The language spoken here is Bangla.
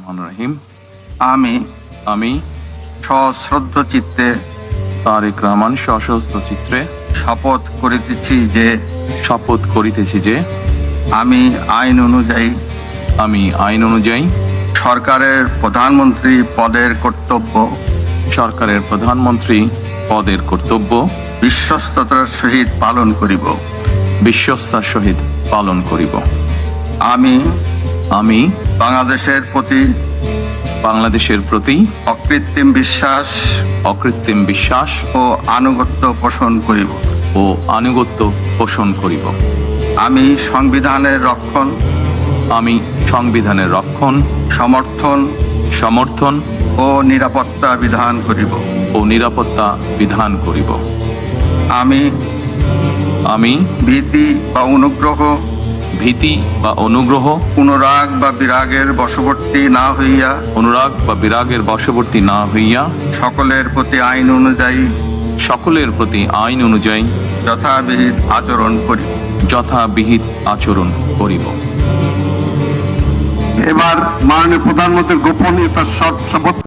রহমানির রহিম। আমি আমি সশ্রদ্ধ চিত্তে তারেক রহমান সশস্ত্র চিত্রে শপথ করিতেছি যে আমি আইন অনুযায়ী সরকারের প্রধানমন্ত্রী পদের কর্তব্য বিশ্বস্ততার সহিত পালন করিব। আমি বাংলাদেশের প্রতি অকৃত্রিম বিশ্বাস ও আনুগত্য পোষণ করিব। আমি সংবিধানের রক্ষণ সমর্থন ও নিরাপত্তা বিধান করিব। আমি ভীতি বা অনুগ্রহ অনুরাগ বা বিরাগের বশবর্তী না হইয়া সকলের প্রতি আইন অনুযায়ী যথাবিহিত আচরণ করিব। এবার মাননীয় প্রধানমন্ত্রীর গোপনীয়তার শপথ